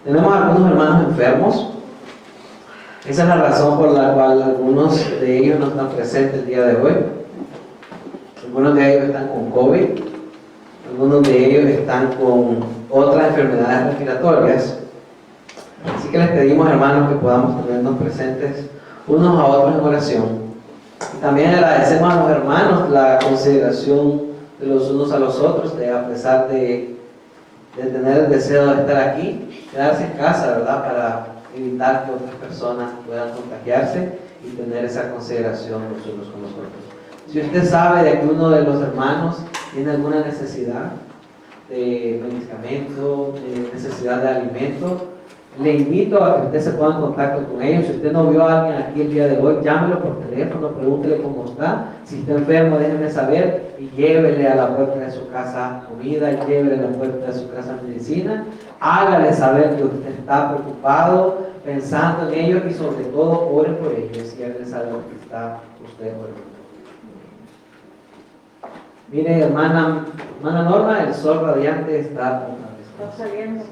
Tenemos algunos hermanos enfermos. Esa es la razón por la cual algunos de ellos no están presentes el día de hoy. Algunos de ellos están con COVID, algunos de ellos están con otras enfermedades respiratorias. Así que les pedimos, hermanos, que podamos tenernos presentes unos a otros en oración. Y también agradecemos a los hermanos la consideración de los unos a los otros, a pesar de tener el deseo de estar aquí, quedarse en casa, ¿verdad?, para evitar que otras personas puedan contagiarse y tener esa consideración los unos con los otros. Si usted sabe de que uno de los hermanos tiene alguna necesidad de medicamento, de necesidad de alimento, le invito a que usted se ponga en contacto con ellos. Si usted no vio a alguien aquí el día de hoy, llámelo por teléfono, pregúntele cómo está. Si está enfermo, déjeme saber y llévele a la puerta de su casa comida, llévele a la puerta de su casa medicina. Hágale saber que usted está preocupado, pensando en ellos y sobre todo ore por ellos y hágale saber que está usted orando. Mire, hermana Norma, el sol radiante está saliendo.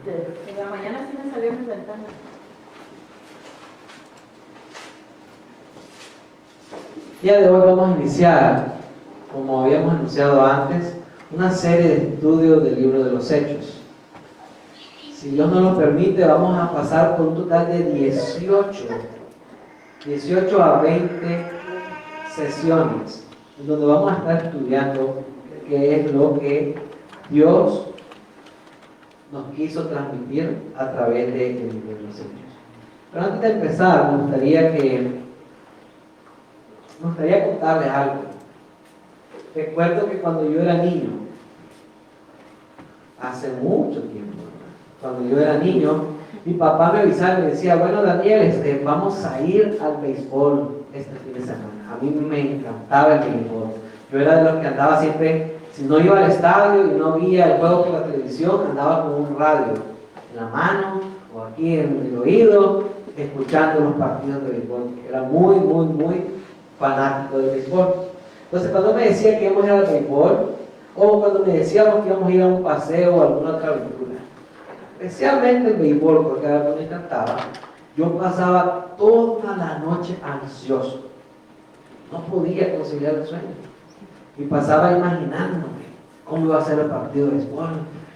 En la mañana sí me salió mi ventana. El día de hoy vamos a iniciar, como habíamos anunciado antes, una serie de estudios del libro de los Hechos. Si Dios nos lo permite, vamos a pasar por un total de 18 a 20 sesiones, en donde vamos a estar estudiando qué es lo que Dios nos quiso transmitir a través del libro de los Hechos. Pero antes de empezar, me gustaría contarles algo. Recuerdo que cuando yo era niño, hace mucho tiempo, cuando yo era niño, mi papá me avisaba y me decía: bueno, Daniel, vamos a ir al béisbol este fin de semana. A mí me encantaba el béisbol. Yo era de los que andaba siempre, si no iba al estadio y no veía el juego por la televisión, andaba con un radio en la mano o aquí en el oído, escuchando los partidos de béisbol. Era muy, muy, muy fanático del béisbol. Entonces, cuando me decía que íbamos a ir al béisbol, o cuando me decíamos que íbamos a ir a un paseo o a alguna otra aventura, especialmente el béisbol, porque era algo que me encantaba, yo pasaba toda la noche ansioso. No podía conciliar el sueño. Y pasaba imaginándome cómo iba a ser el partido de béisbol,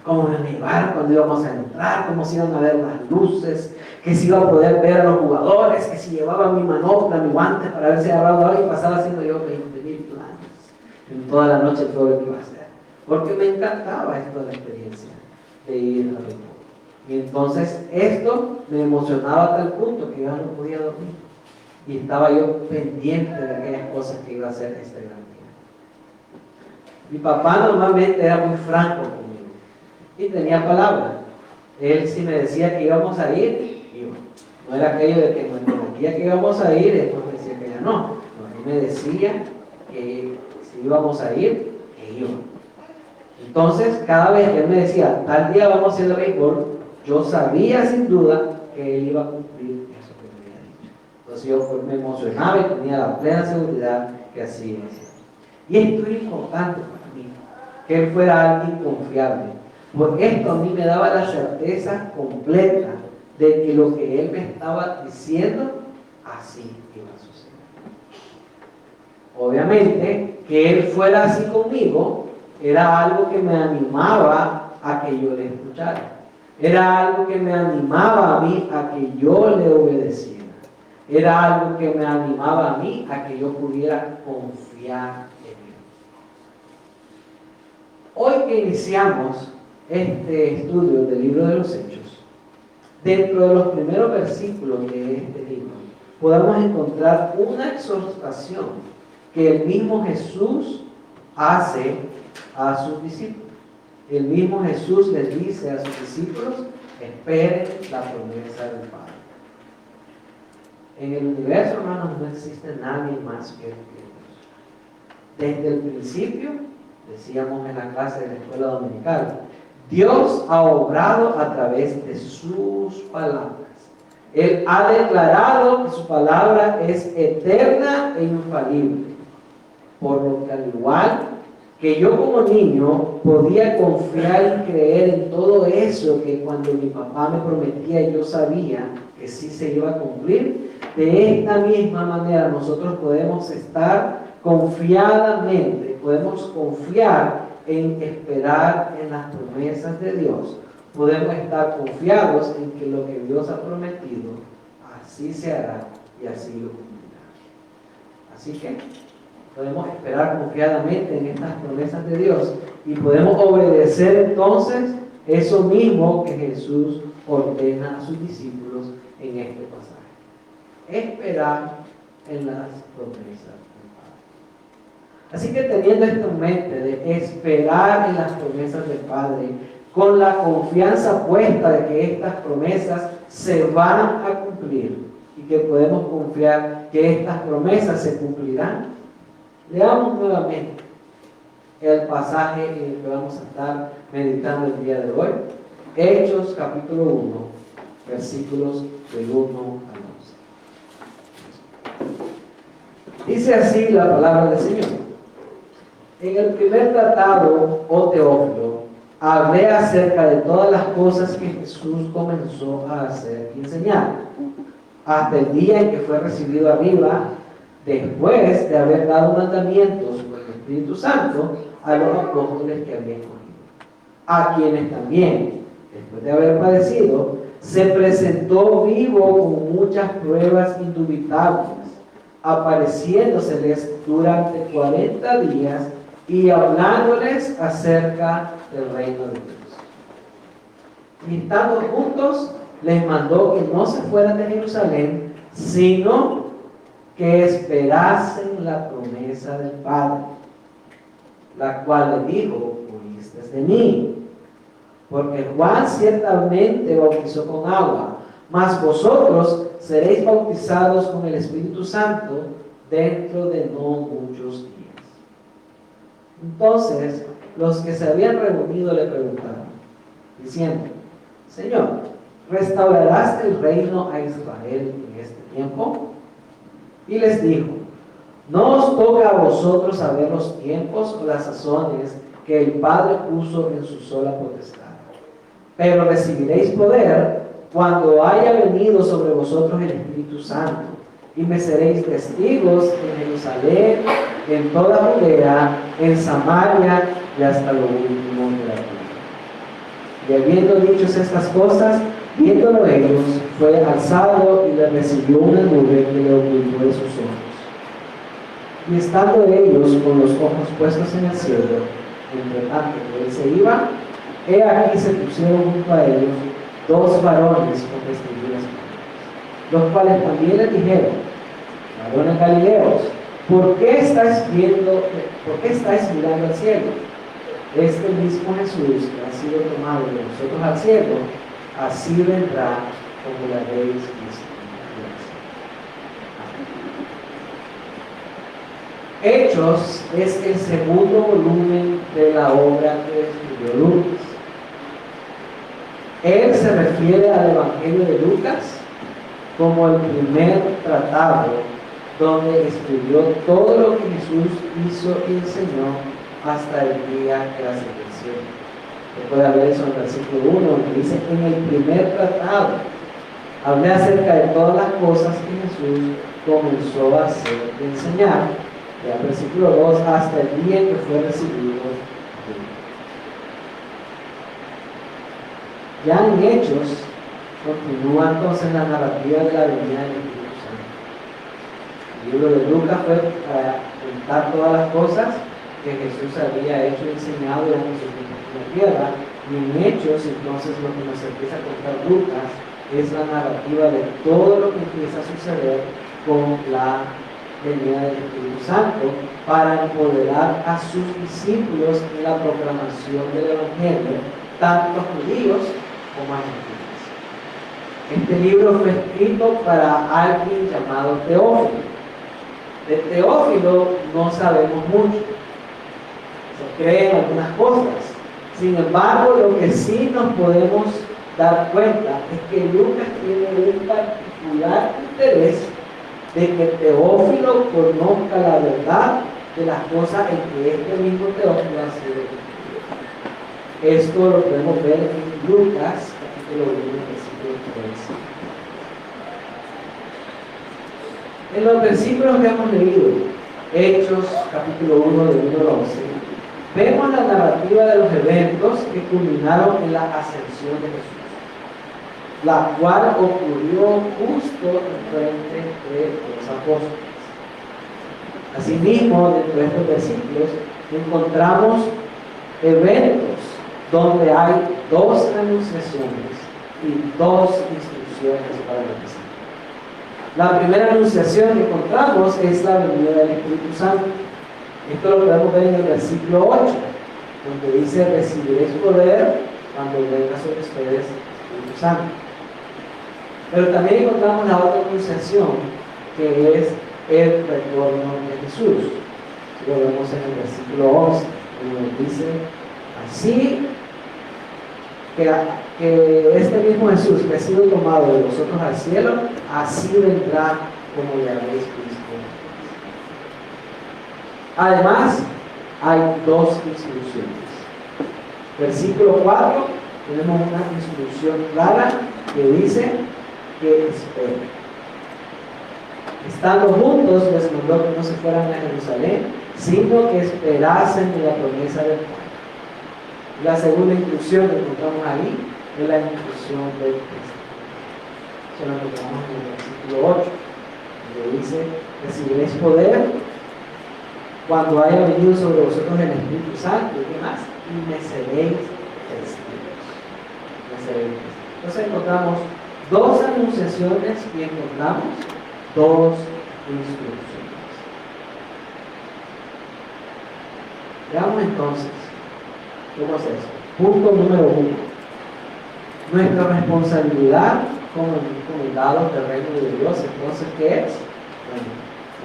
cómo iban a llevar, cuándo íbamos a entrar, cómo se iban a ver las luces, que si iba a poder ver a los jugadores, que si llevaba mi manopla, mi guante para ver si agarraba ahora, y pasaba haciendo yo 20,000 planes en toda la noche todo lo que iba a hacer. Porque me encantaba esto de la experiencia de ir al béisbol. Y entonces esto me emocionaba a tal punto que yo no podía dormir. Y estaba yo pendiente de aquellas cosas que iba a hacer este gran día. Mi papá normalmente era muy franco conmigo y tenía palabra. Él si me decía que íbamos a ir, iba. No era aquello de que me prometía que íbamos a ir y después me decía que ya no. No, él me decía que si íbamos a ir, que iba. Entonces, cada vez que él me decía, tal día vamos a ir al béisbol, yo sabía sin duda que él iba a cumplir eso que me había dicho. Entonces yo me emocionaba y tenía la plena seguridad que así iba a ser. Y esto es importante para mí, que él fuera alguien confiable, porque esto a mí me daba la certeza completa de que lo que él me estaba diciendo, así iba a suceder. Obviamente, que él fuera así conmigo, era algo que me animaba a que yo le escuchara. Era algo que me animaba a mí a que yo le obedeciera. Era algo que me animaba a mí a que yo pudiera confiar en él. Hoy que iniciamos este estudio del libro de los Hechos, dentro de los primeros versículos de este libro, podemos encontrar una exhortación que el mismo Jesús hace a sus discípulos. El mismo Jesús les dice a sus discípulos: esperen la promesa del Padre. En el universo, hermanos, no existe nadie más que Dios. Desde el principio, decíamos en la clase de la escuela dominical, Dios ha obrado a través de sus palabras. Él ha declarado que su palabra es eterna e infalible, por lo que al igual que yo como niño podía confiar y creer en todo eso que cuando mi papá me prometía yo sabía que sí se iba a cumplir. De esta misma manera nosotros podemos estar confiadamente, podemos confiar en esperar en las promesas de Dios. Podemos estar confiados en que lo que Dios ha prometido así se hará y así lo cumplirá. Así que podemos esperar confiadamente en estas promesas de Dios y podemos obedecer entonces eso mismo que Jesús ordena a sus discípulos en este pasaje. Esperar en las promesas del Padre. Así que teniendo esto en mente de esperar en las promesas del Padre, con la confianza puesta de que estas promesas se van a cumplir y que podemos confiar que estas promesas se cumplirán, leamos nuevamente el pasaje en el que vamos a estar meditando el día de hoy. Hechos capítulo 1, versículos del 1 al 11. Dice así la palabra del Señor. En el primer tratado, oh Teófilo, hablé acerca de todas las cosas que Jesús comenzó a hacer y enseñar, hasta el día en que fue recibido arriba, después de haber dado mandamientos por el Espíritu Santo a los apóstoles que había escogido, a quienes también, después de haber padecido, se presentó vivo con muchas pruebas indubitables, apareciéndoseles durante 40 días y hablándoles acerca del reino de Dios. Y estando juntos, les mandó que no se fueran de Jerusalén, sino que esperasen la promesa del Padre, la cual le dijo: oíste de mí. Porque Juan ciertamente bautizó con agua, mas vosotros seréis bautizados con el Espíritu Santo dentro de no muchos días. Entonces, los que se habían reunido le preguntaron, diciendo: Señor, ¿restaurarás el reino a Israel en este tiempo? Y les dijo: no os toca a vosotros saber los tiempos o las sazones que el Padre puso en su sola potestad. Pero recibiréis poder cuando haya venido sobre vosotros el Espíritu Santo, y me seréis testigos en Jerusalén, en toda Judea, en Samaria y hasta lo último de la tierra. Y habiendo dicho estas cosas, viéndolo ellos, fue alzado y le recibió una nube que le ocultó de sus ojos. Y estando ellos con los ojos puestos en el cielo, entre tanto que él se iba, he aquí se pusieron junto a ellos 2 varones con vestiduras blancas, los cuales también les dijeron: varones galileos, ¿por qué estáis mirando al cielo? Este mismo Jesús que ha sido tomado de nosotros al cielo, así vendrá como la habéis visto. Hechos es el segundo volumen de la obra que escribió Lucas. Él se refiere al Evangelio de Lucas como el primer tratado donde escribió todo lo que Jesús hizo y enseñó hasta el día que ascendió. Se puede ver eso en el versículo 1, donde dice: en el primer tratado hablé acerca de todas las cosas que Jesús comenzó a hacer y enseñar. Y al versículo 2, hasta el día que fue recibido. Ya en Hechos continúa entonces la narrativa de la venida del Espíritu Santo. El libro de Lucas fue para contar todas las cosas que Jesús había hecho y enseñado durante su tiempo en la tierra. Y en Hechos, entonces, lo que nos empieza a contar Lucas es la narrativa de todo lo que empieza a suceder con la venida del Espíritu Santo para empoderar a sus discípulos en la proclamación del Evangelio, tanto judíos como a gentiles. Este libro fue escrito para alguien llamado Teófilo. De Teófilo no sabemos mucho, se creen algunas cosas. Sin embargo, lo que sí nos podemos dar cuenta es que Lucas tiene un particular interés de que Teófilo conozca la verdad de las cosas en que este mismo Teófilo ha sido escrito. Esto lo podemos ver en Lucas, capítulo 1, versículo 13. En los versículos que hemos leído, Hechos, capítulo 1, del 1 al 11, vemos la narrativa de los eventos que culminaron en la ascensión de Jesús, la cual ocurrió justo enfrente de los apóstoles. Asimismo, dentro de estos versículos encontramos eventos donde hay dos anunciaciones y dos instrucciones para la misión. La primera anunciación que encontramos es la venida del Espíritu Santo. Esto lo podemos ver en el versículo 8, donde dice: recibiréis poder cuando venga sobre ustedes el Espíritu Santo. Pero también encontramos la otra anunciación, que es el retorno de Jesús. Lo vemos en el versículo 11, donde dice: así que este mismo Jesús que ha sido tomado de vosotros al cielo, así vendrá como le habéis visto. Además, hay dos instrucciones. Versículo 4, tenemos una instrucción clara que dice que esperen. Estando juntos, les mandó que no se fueran a Jerusalén, sino que esperasen en la promesa del Padre. La segunda instrucción que encontramos ahí es la instrucción del Cristo. Eso lo encontramos en el versículo 8, donde dice: recibiréis poder cuando haya venido sobre vosotros el Espíritu Santo, y qué más, y me seréis testigos. Entonces encontramos dos anunciaciones y encontramos dos instrucciones. Veamos entonces cómo es eso. Punto número 1. Nuestra responsabilidad como encomendados del reino de Dios, entonces, ¿qué es? Bueno,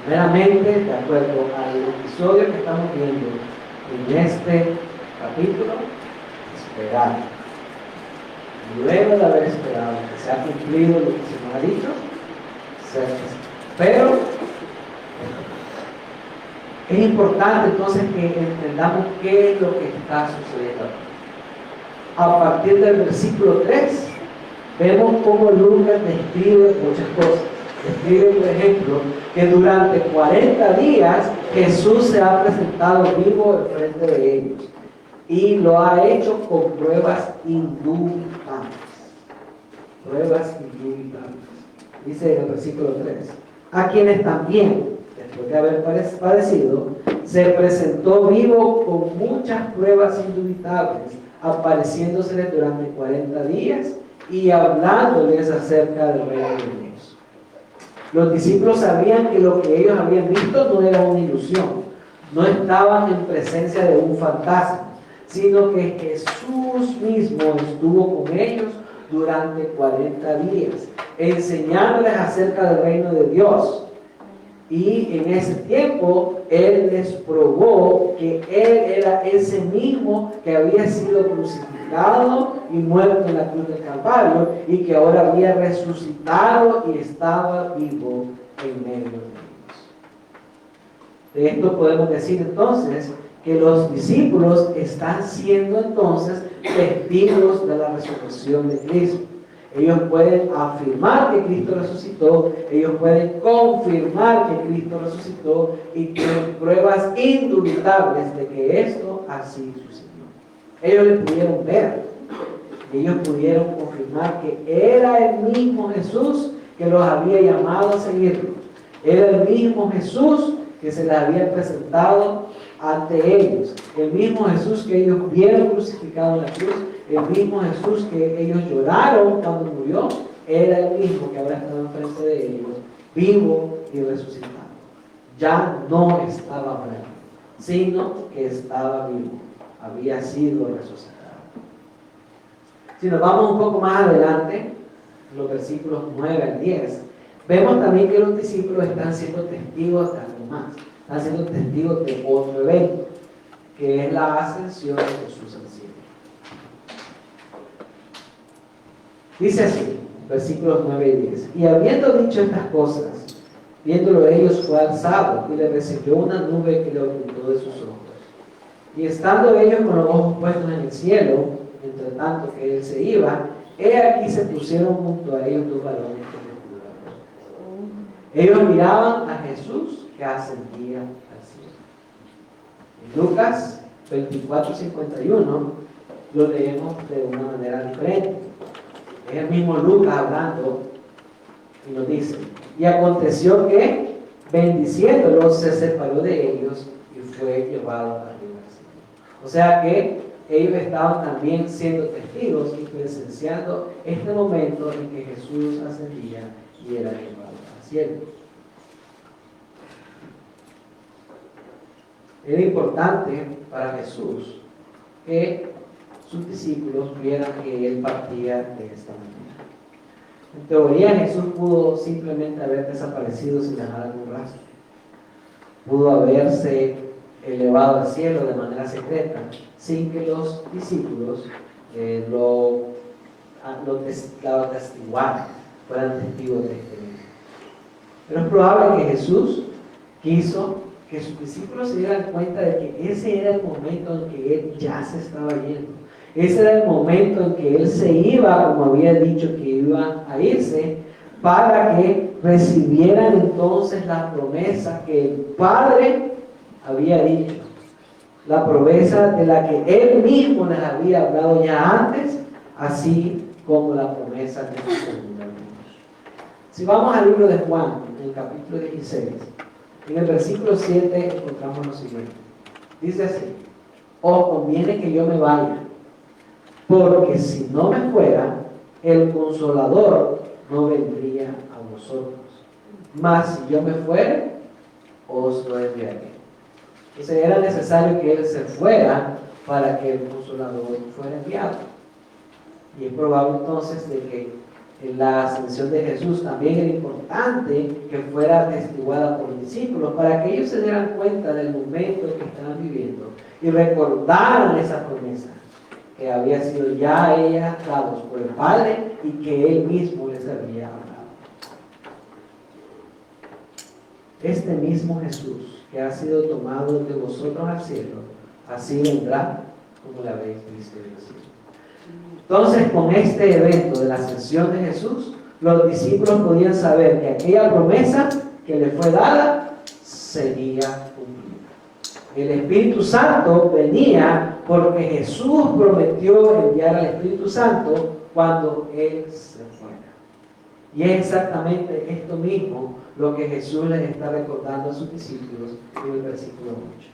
primeramente, de acuerdo al episodio que estamos viendo en este capítulo, esperar. Luego de haber esperado que se ha cumplido lo que se nos ha dicho, pero es importante entonces que entendamos qué es lo que está sucediendo. A partir del versículo 3, vemos cómo Lucas describe muchas cosas. Describe, por ejemplo, que durante 40 días Jesús se ha presentado vivo en frente de ellos y lo ha hecho con pruebas indubitables. Pruebas indubitables. Dice en el versículo 3: a quienes también, después de haber padecido, se presentó vivo con muchas pruebas indubitables, apareciéndoseles durante 40 días y hablándoles acerca del reino de Dios. Los discípulos sabían que lo que ellos habían visto no era una ilusión, no estaban en presencia de un fantasma, sino que Jesús mismo estuvo con ellos durante 40 días, enseñándoles acerca del reino de Dios. Y en ese tiempo Él les probó que Él era ese mismo que había sido crucificado y muerto en la cruz del Calvario, y que ahora había resucitado y estaba vivo en medio de ellos. De esto podemos decir entonces que los discípulos están siendo entonces testigos de la resurrección de Cristo. Ellos pueden afirmar que Cristo resucitó, ellos pueden confirmar que Cristo resucitó, y tienen pruebas indubitables de que esto así sucedió. Ellos le pudieron ver, ellos pudieron confirmar que era el mismo Jesús que los había llamado a seguirlo. Era el mismo Jesús que se les había presentado ante ellos, el mismo Jesús que ellos vieron crucificado en la cruz, el mismo Jesús que ellos lloraron cuando murió, era el mismo que ahora estaba enfrente de ellos, vivo y resucitado. Ya no estaba muerto, sino que estaba vivo, había sido resucitado. Si nos vamos un poco más adelante, los versículos 9 al 10, vemos también que los discípulos están siendo testigos de algo más. Están siendo testigos de otro evento, que es la ascensión de Jesús al cielo. Dice así, versículos 9 y 10: y habiendo dicho estas cosas, Viéndolo ellos fue alzado y le recibió una nube que le ocultó de sus ojos. Y estando ellos con los ojos puestos en el cielo, entre tanto que él se iba, he aquí se pusieron junto a ellos dos varones con vestiduras. Ellos miraban a Jesús que ascendía al cielo. En Lucas 24:51 lo leemos de una manera diferente. Es el mismo Lucas hablando y nos dice: y aconteció que, bendiciéndolos, se separó de ellos y fue llevado arriba al cielo. O sea que ellos estaban también siendo testigos y presenciando este momento en que Jesús ascendía y era llevado al cielo. Era importante para Jesús que sus discípulos vieran que él partía de esta manera. En teoría, Jesús pudo simplemente haber desaparecido sin dejar algún rastro. Pudo haberse elevado al cielo de manera secreta, sin que los discípulos lo atestiguaran, fueran testigos de este evento. Pero es probable que Jesús quiso que sus discípulos se dieran cuenta de que ese era el momento en que él ya se estaba yendo. Ese era el momento en que él se iba, como había dicho que iba a irse, para que recibieran entonces la promesa que el Padre había dicho. La promesa de la que él mismo les había hablado ya antes, así como la promesa de su segunda venida. Si vamos al libro de Juan, en el capítulo 16, en el versículo 7 encontramos lo siguiente. Dice así: os conviene que yo me vaya, porque si no me fuera, el Consolador no vendría a vosotros. Mas si yo me fuere, os lo enviaré. Entonces era necesario que él se fuera para que el Consolador fuera enviado. Y es probable entonces de que en la ascensión de Jesús también era importante que fuera atestiguada por los discípulos para que ellos se dieran cuenta del momento que estaban viviendo y recordaran esa promesa que había sido ya a ellas dados por el Padre y que Él mismo les había hablado. Este mismo Jesús que ha sido tomado de vosotros al cielo, así vendrá como le habéis visto en el cielo. Entonces, con este evento de la ascensión de Jesús, los discípulos podían saber que aquella promesa que le fue dada sería cumplida. El Espíritu Santo venía porque Jesús prometió enviar al Espíritu Santo cuando Él se fuera. Y es exactamente esto mismo lo que Jesús les está recordando a sus discípulos en el versículo 8.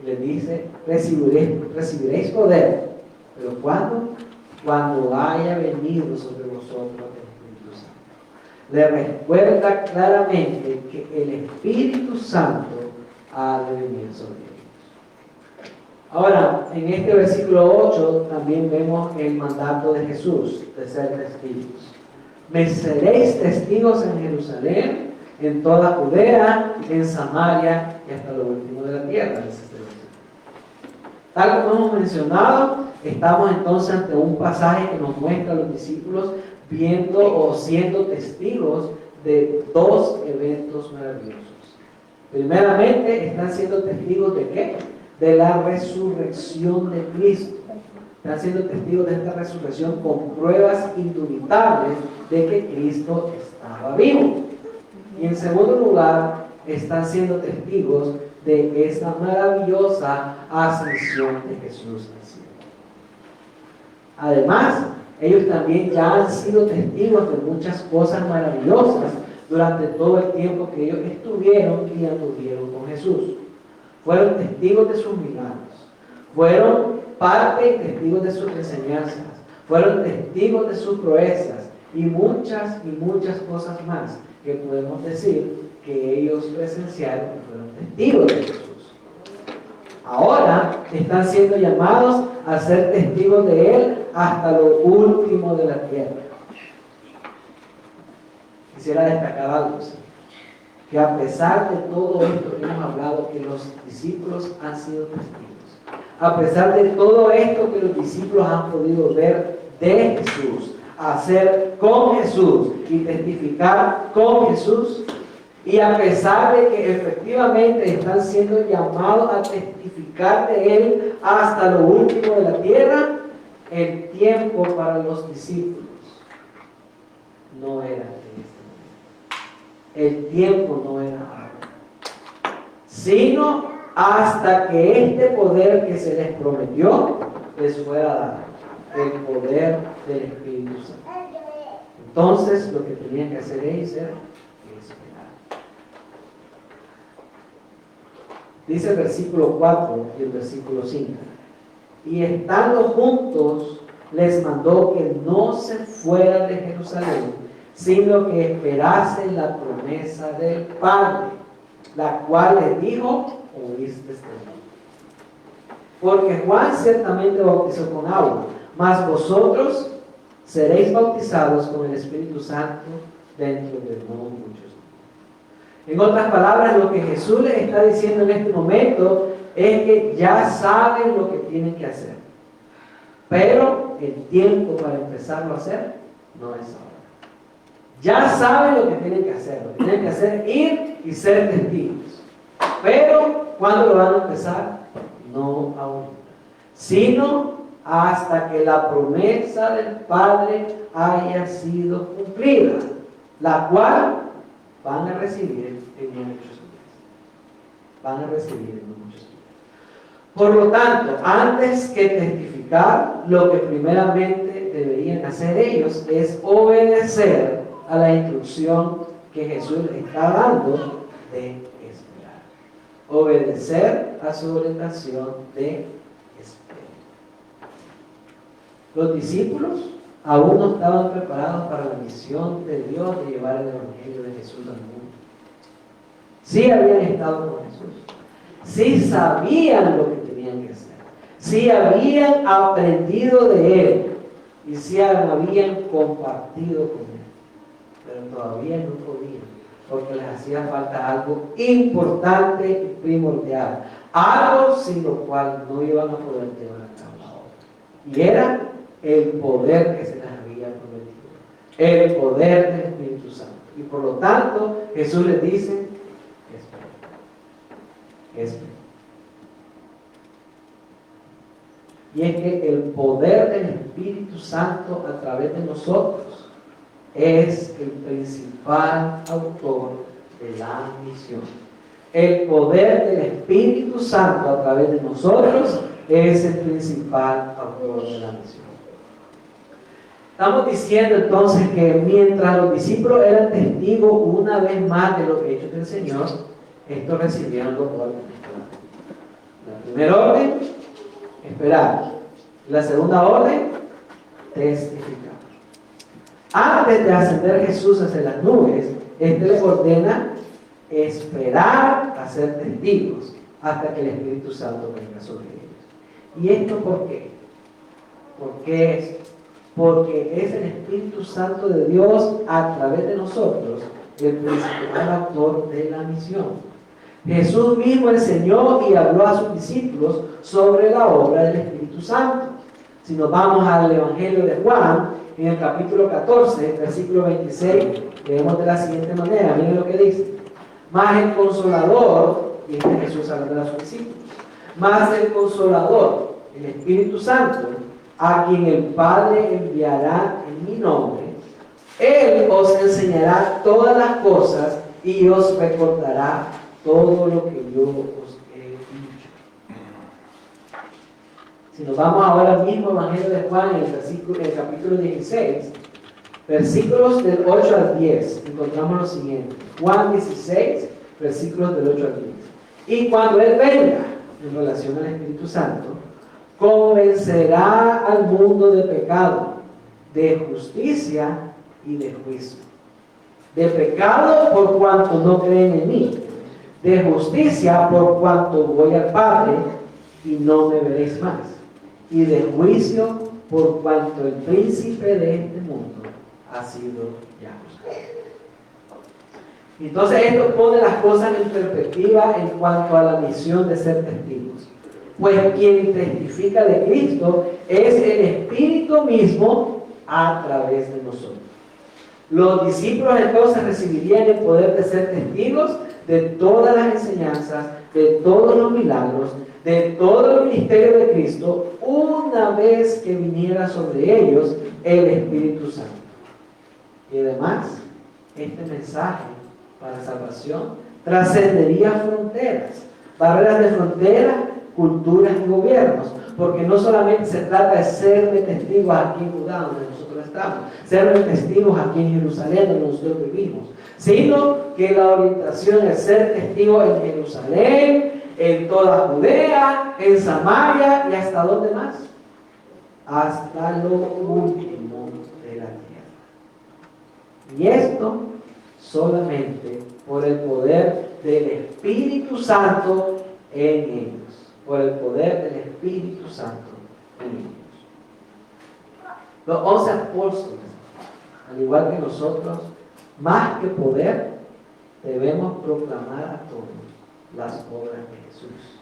Y les dice: recibiréis poder, pero ¿cuándo? Cuando haya venido sobre vosotros el Espíritu Santo. Le recuerda claramente que el Espíritu Santo ha de venir sobre ellos. Ahora, en este versículo 8 también vemos el mandato de Jesús de ser testigos. Me seréis testigos en Jerusalén, en toda Judea, en Samaria y hasta lo último de la tierra. Tal como hemos mencionado, estamos entonces ante un pasaje que nos muestra a los discípulos viendo o siendo testigos de dos eventos maravillosos. Primeramente, están siendo testigos ¿de qué? De la resurrección de Cristo. Están siendo testigos de esta resurrección con pruebas indubitables de que Cristo estaba vivo. Y en segundo lugar, están siendo testigos de esta maravillosa ascensión de Jesús al cielo. Además, ellos también ya han sido testigos de muchas cosas maravillosas durante todo el tiempo que ellos estuvieron y anduvieron con Jesús. Fueron testigos de sus milagros, fueron parte y testigos de sus enseñanzas, fueron testigos de sus proezas y muchas cosas más que podemos decir que ellos presenciaron y fueron testigos de Jesús. Ahora están siendo llamados a ser testigos de Él hasta lo último de la tierra. Quisiera destacar algo, ¿sí? Que a pesar de todo esto que hemos hablado, que los discípulos han sido testigos, a pesar de todo esto que los discípulos han podido ver de Jesús, hacer con Jesús y testificar con Jesús, Y a pesar de que efectivamente están siendo llamados a testificar de Él hasta lo último de la tierra, el tiempo para los discípulos no era en este momento. El tiempo no era ahora, sino hasta que este poder que se les prometió les fuera dado, el poder del Espíritu Santo. Entonces lo que tenían que hacer ellos era esperar. Dice el versículo 4 y el versículo 5. Y estando juntos, les mandó que no se fueran de Jerusalén, sino que esperasen la promesa del Padre, la cual les dijo: oíste de mí. Porque Juan ciertamente bautizó con agua, mas vosotros seréis bautizados con el Espíritu Santo dentro de no muchos. En otras palabras, lo que Jesús les está diciendo en este momento es que ya saben lo que tienen que hacer, pero el tiempo para empezarlo a hacer no es ahora. Ya saben lo que tienen que hacer. Lo que tienen que hacer es ir y ser testigos. Pero, ¿cuándo lo van a empezar? No aún, sino hasta que la promesa del Padre haya sido cumplida, la cual van a recibir en muchos días. Van a recibir en muchos días. Por lo tanto, antes que testificar, lo que primeramente deberían hacer ellos es obedecer a la instrucción que Jesús les está dando de esperar. Obedecer a su orientación de esperar. Los discípulos aún no estaban preparados para la misión de Dios de llevar el Evangelio de Jesús al mundo. Sí habían estado con Jesús. Sí sabían lo que tenían que hacer. Sí habían aprendido de Él. Y sí habían compartido con Él. Pero todavía no podían, porque les hacía falta algo importante y primordial. Algo sin lo cual no iban a poder llevar a cabo la obra. Y era el poder que se les había prometido. El poder del Espíritu Santo. Y por lo tanto, Jesús les dice: esperen. Y es que el poder del Espíritu Santo a través de nosotros es el principal autor de la misión. El poder del Espíritu Santo a través de nosotros es el principal autor de la misión. Estamos diciendo entonces que mientras los discípulos eran testigos una vez más de los hechos del Señor, estos recibieron dos órdenes. La primera orden: esperar. La segunda orden: testificar. Antes de ascender Jesús hacia las nubes, les ordena esperar a ser testigos hasta que el Espíritu Santo venga sobre ellos. ¿Y esto por qué? ¿Por qué es? Porque es el Espíritu Santo de Dios a través de nosotros el principal autor de la misión. Jesús mismo enseñó y habló a sus discípulos sobre la obra del Espíritu Santo. Si nos vamos al Evangelio de Juan, en el capítulo 14, versículo 26, leemos de la siguiente manera. Miren lo que dice: mas el Consolador, y este Jesús hablando a sus discípulos, mas el Consolador, el Espíritu Santo, a quien el Padre enviará en mi nombre, Él os enseñará todas las cosas y os recordará todo lo que yo os he dicho. Si nos vamos ahora al mismo Evangelio de Juan, en el capítulo 16, versículos del 8 al 10, encontramos lo siguiente. Juan 16, versículos del 8 al 10. Y cuando Él venga, en relación al Espíritu Santo, convencerá al mundo de pecado, de justicia y de juicio. De pecado por cuanto no creen en mí. De justicia por cuanto voy al Padre y no me veréis más. Y de juicio por cuanto el príncipe de este mundo ha sido ya juzgado. Entonces esto pone las cosas en perspectiva en cuanto a la misión de ser testigos. Pues quien testifica de Cristo es el Espíritu mismo a través de nosotros. Los discípulos entonces recibirían el poder de ser testigos de todas las enseñanzas, de todos los milagros, de todo el ministerio de Cristo, una vez que viniera sobre ellos el Espíritu Santo. Y además, este mensaje para salvación trascendería fronteras, barreras de frontera, culturas y gobiernos, porque no solamente se trata de ser de testigos aquí en Judá, donde nosotros estamos, ser de testigos aquí en Jerusalén, donde nosotros vivimos, sino que la orientación es ser testigos en Jerusalén, en toda Judea, en Samaria y hasta ¿dónde más? Hasta lo último de la tierra. Y esto solamente por el poder del Espíritu Santo en ellos. Por el poder del Espíritu Santo en ellos. Los 11 apóstoles, al igual que nosotros, más que poder, debemos proclamar a todos las obras de Jesús,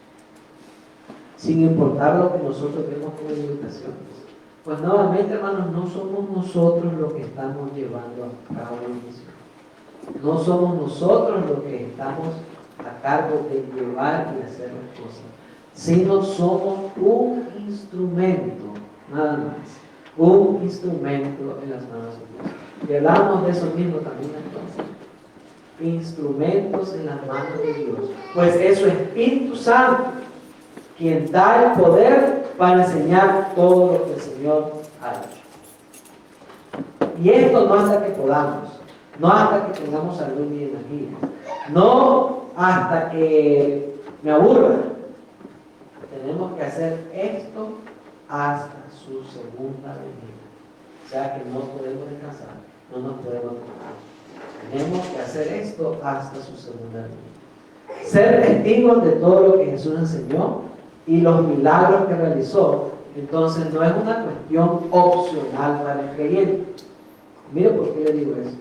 sin importar lo que nosotros vemos como limitaciones. Pues nuevamente, hermanos, no somos nosotros los que estamos llevando a cabo la misión. No somos nosotros los que estamos a cargo de llevar y hacer las cosas, sino somos un instrumento, nada más, un instrumento en las manos de Dios. Y hablamos de eso mismo también entonces. Instrumentos en las manos de Dios, pues es su Espíritu Santo quien da el poder para enseñar todo lo que el Señor ha hecho. Y esto no hasta que podamos, no hasta que tengamos salud y energía, no hasta que me aburra. Tenemos que hacer esto hasta su segunda venida. O sea que no podemos descansar, no nos podemos descansar. Tenemos que hacer esto hasta su segunda venida. Ser testigos de todo lo que Jesús enseñó y los milagros que realizó, entonces no es una cuestión opcional para el creyente. Mire por qué le digo eso.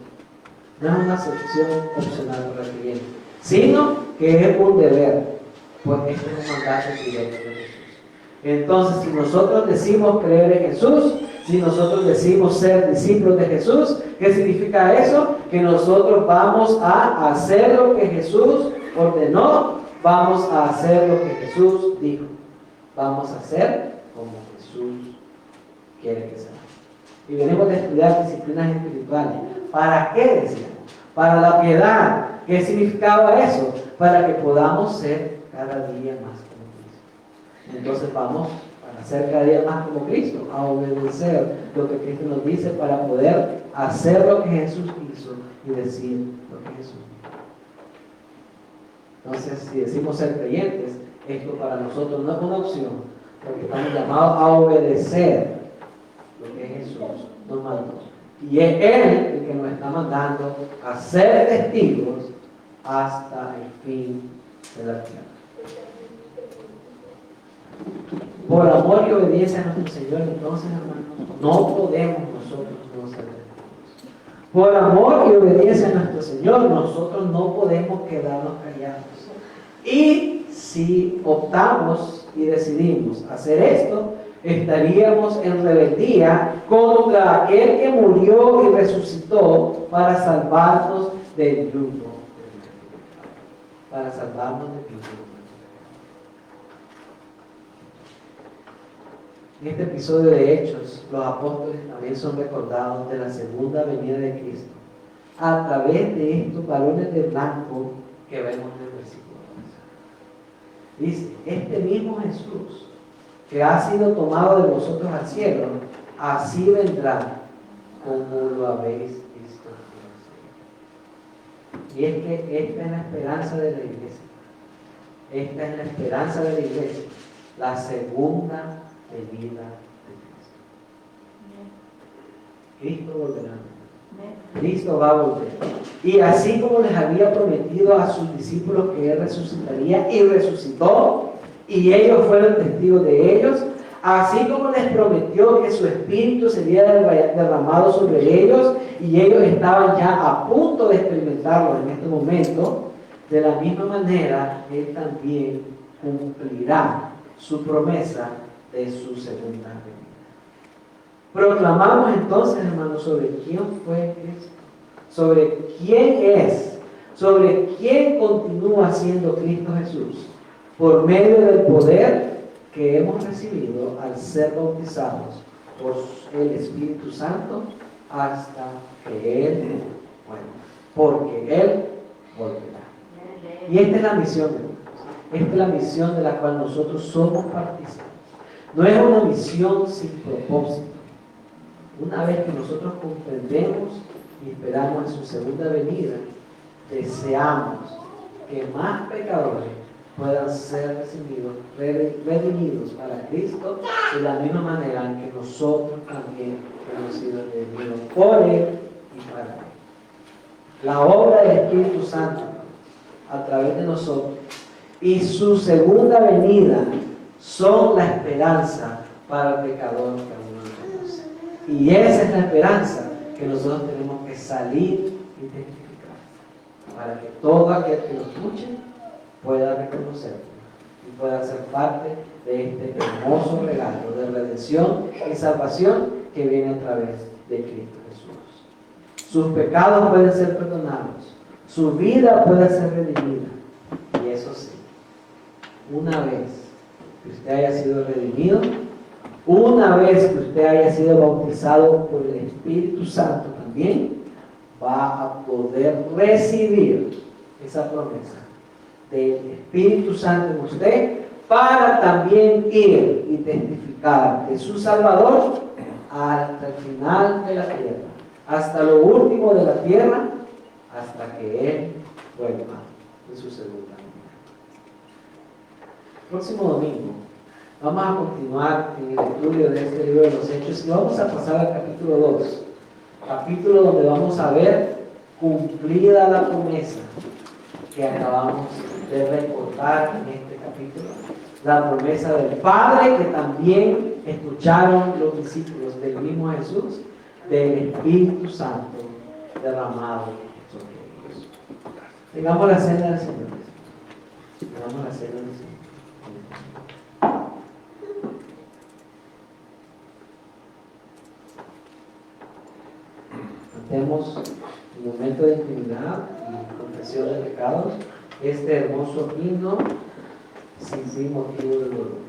No es una sección opcional para el creyente, sino que es un deber, pues este es un mandato directo de Jesús. Entonces, si nosotros decimos creer en Jesús, si nosotros decimos ser discípulos de Jesús, ¿qué significa eso? Que nosotros vamos a hacer lo que Jesús ordenó, vamos a hacer lo que Jesús dijo. Vamos a hacer como Jesús quiere que sea. Y venimos a estudiar disciplinas espirituales. ¿Para qué decíamos? Para la piedad. ¿Qué significaba eso? Para que podamos ser cada día más como Cristo. Entonces vamos para ser cada día más como Cristo, a obedecer lo que Cristo nos dice para poder hacer lo que Jesús hizo y decir lo que Jesús dijo. Entonces, si decimos ser creyentes, esto para nosotros no es una opción, porque estamos llamados a obedecer lo que Jesús nos mandó. Y es Él el que nos está mandando a ser testigos hasta el fin de la tierra. Por amor y obediencia a nuestro Señor, entonces, hermanos, no podemos nosotros no ser testigos. Por amor y obediencia a nuestro Señor, nosotros no podemos quedarnos callados. Y si optamos y decidimos hacer esto, estaríamos en rebeldía contra aquel que murió y resucitó para salvarnos del yugo. Para salvarnos del yugo. En este episodio de Hechos, los apóstoles también son recordados de la segunda venida de Cristo a través de estos varones de blanco que vemos en el versículo 11. Dice, este mismo Jesús que ha sido tomado de vosotros al cielo, así vendrá como lo habéis visto. Y es que esta es la esperanza de la iglesia. Esta es la esperanza de la iglesia, la segunda venida de Cristo. Cristo volverá. Cristo va a volver. Y así como les había prometido a sus discípulos que Él resucitaría y resucitó, y ellos fueron testigos de ellos, así como les prometió que su espíritu sería derramado sobre ellos, y ellos estaban ya a punto de experimentarlo en este momento, de la misma manera Él también cumplirá su promesa de su segunda venida. Proclamamos entonces, hermanos, sobre quién fue Cristo. sobre quién es, sobre quién continúa siendo Cristo Jesús, por medio del poder que hemos recibido al ser bautizados por el Espíritu Santo hasta que Él vuelva, porque Él volverá. Y esta es la misión, hermanos. Esta es la misión de la cual nosotros somos partícipes. No es una misión sin propósito. Una vez que nosotros comprendemos y esperamos en su segunda venida, deseamos que más pecadores puedan ser redimidos para Cristo de la misma manera en que nosotros también hemos sido redimidos por Él y para Él. La obra del Espíritu Santo a través de nosotros y su segunda venida son la esperanza para el pecador que aún no conoce. Y esa es la esperanza que nosotros tenemos que salir y testificar, para que todo aquel que lo escuche pueda reconocerlo y pueda ser parte de este hermoso regalo de redención y salvación que viene a través de Cristo Jesús. Sus pecados pueden ser perdonados, su vida puede ser redimida, y eso sí, una vez que usted haya sido redimido, una vez que usted haya sido bautizado por el Espíritu Santo también, va a poder recibir esa promesa del Espíritu Santo en usted para también ir y testificar de su Salvador hasta el final de la tierra, hasta lo último de la tierra, hasta que Él vuelva en su segunda venida. Próximo domingo vamos a continuar en el estudio de este libro de los Hechos y vamos a pasar al capítulo 2, capítulo donde vamos a ver cumplida la promesa que acabamos de recordar en este capítulo, la promesa del Padre que también escucharon los discípulos del mismo Jesús, del Espíritu Santo derramado sobre ellos. Tengamos la cena del Señor. Tengamos la cena del Señor. Hacemos un momento de intimidad y confesión de pecados, este hermoso himno sin motivo de dolor.